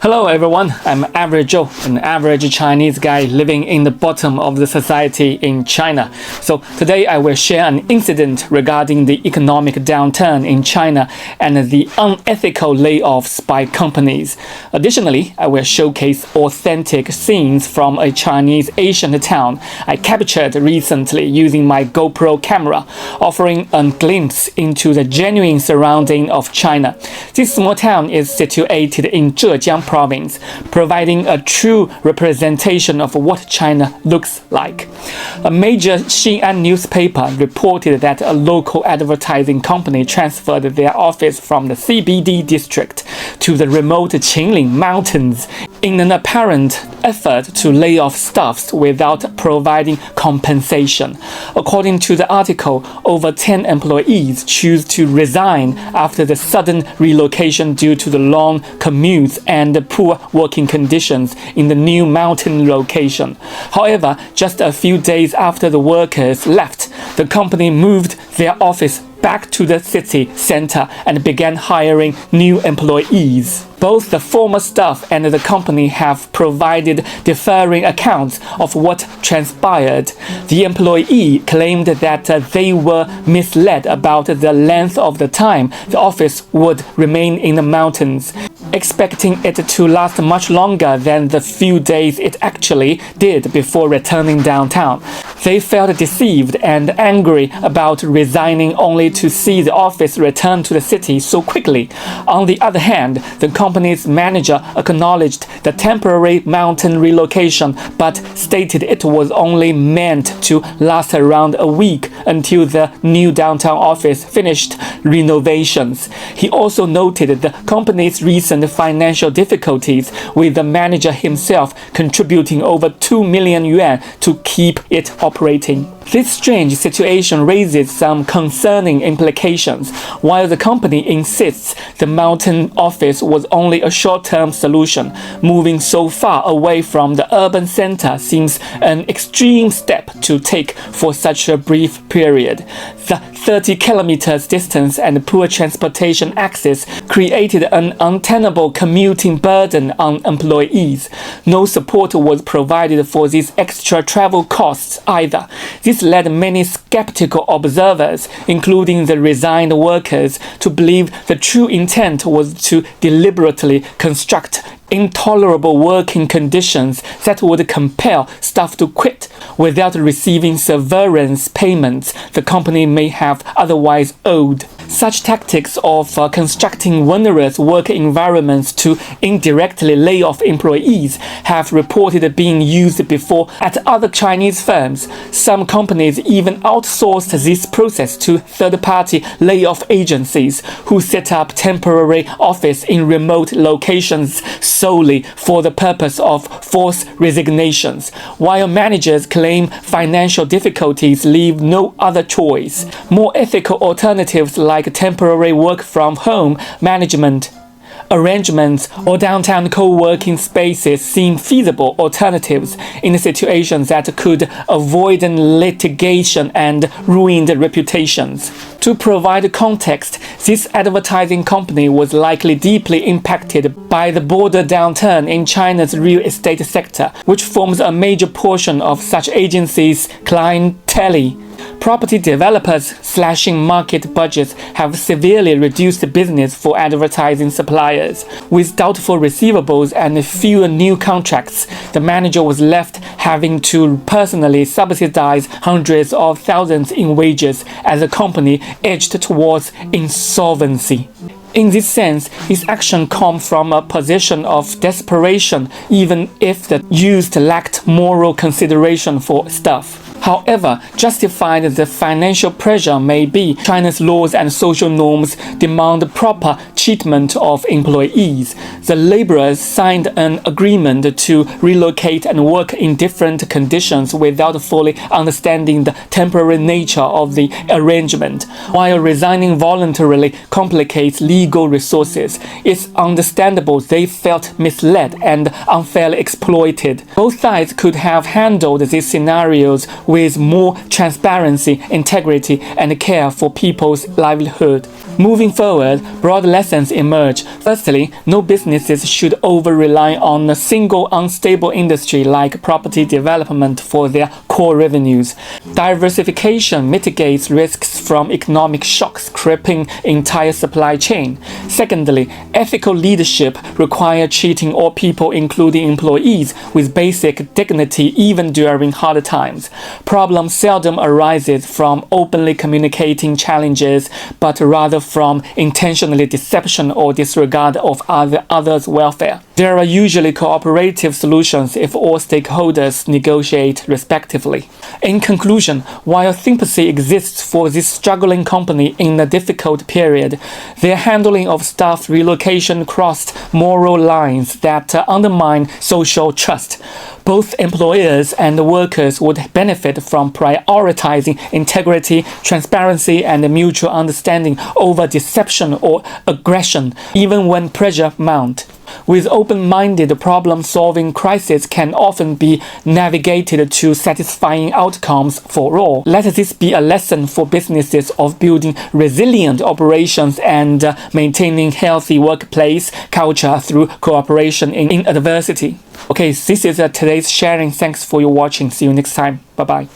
Hello everyone, I'm Average Joe, an average Chinese guy living in the bottom of the society in China. So today I will share an incident regarding the economic downturn in China and the unethical layoffs by companies. Additionally, I will showcase authentic scenes from a Chinese Asian town I captured recently using my GoPro camera, offering a glimpse into the genuine surrounding of China. This small town is situated in Zhejiang province, providing a true representation of what China looks like. A major Xin'an newspaper reported that a local advertising company transferred their office from the CBD district to the remote Qinling Mountains in an apparent effort to lay off staffs without providing compensation. According to the article, over 10 employees choose to resign after the sudden relocation due to the long commutes and the poor working conditions in the new mountain location. However, just a few days after the workers left, the company moved their office back to the city center and began hiring new employees. Both the former staff and the company have provided differing accounts of what transpired. The employee claimed that they were misled about the length of the time the office would remain in the mountains, expecting it to last much longer than the few days it actually did before returning downtown. They felt deceived and angry about resigning only to see the office return to the city so quickly. On the other hand, the company's manager acknowledged the temporary mountain relocation, but stated it was only meant to last around a week until the new downtown office finished renovations. He also noted the company's recent financial difficulties, with the manager himself contributing over 2 million yuan to keep it operating. This strange situation raises some concerning implications. While the company insists the mountain office was only a short-term solution, moving so far away from the urban center seems an extreme step to take for such a brief period. The 30 kilometers distance and poor transportation access created an untenable commuting burden on employees. No support was provided for these extra travel costs either. This led many skeptical observers, including the resigned workers, to believe the true intent was to deliberately construct intolerable working conditions that would compel staff to quit without receiving severance payments the company may have otherwise owed. Such tactics of constructing onerous work environments to indirectly lay off employees have reported being used before at other Chinese firms. Some companies even outsourced this process to third-party layoff agencies who set up temporary office in remote locations solely for the purpose of forced resignations. While managers claim financial difficulties leave no other choice, more ethical alternatives like temporary work from home management arrangements or downtown co-working spaces seem feasible alternatives in situations that could avoid litigation and ruined reputations. To provide context, this advertising company was likely deeply impacted by the broader downturn in China's real estate sector, which forms a major portion of such agencies' clientele. Property developers slashing market budgets have severely reduced business for advertising suppliers. With doubtful receivables and fewer new contracts, the manager was left having to personally subsidize hundreds of thousands in wages as the company edged towards insolvency. In this sense, his action comes from a position of desperation, even if the used lacked moral consideration for staff. However justified the financial pressure may be, China's laws and social norms demand proper treatment of employees. The laborers signed an agreement to relocate and work in different conditions without fully understanding the temporary nature of the arrangement. While resigning voluntarily complicates legal resources, it's understandable they felt misled and unfairly exploited. Both sides could have handled these scenarios with more transparency, integrity, and care for people's livelihood. Moving forward, broad lessons emerge. Firstly, no businesses should over-rely on a single unstable industry like property development for their core revenues. Diversification mitigates risks from economic shocks crippling entire supply chain. Secondly, ethical leadership requires treating all people, including employees, with basic dignity even during hard times. Problems seldom arises from openly communicating challenges, but rather from intentionally deception or disregard of others' welfare. There are usually cooperative solutions if all stakeholders negotiate respectively. In conclusion, while sympathy exists for this struggling company in a difficult period, their handling of staff relocation crossed moral lines that undermine social trust. Both employers and workers would benefit from prioritizing integrity, transparency, and mutual understanding over deception or aggression, even when pressure mounts. With open-minded problem-solving, crises can often be navigated to satisfying outcomes for all. Let this be a lesson for businesses of building resilient operations and maintaining healthy workplace culture through cooperation in adversity. Okay, this is today's sharing. Thanks for your watching. See you next time. Bye-bye.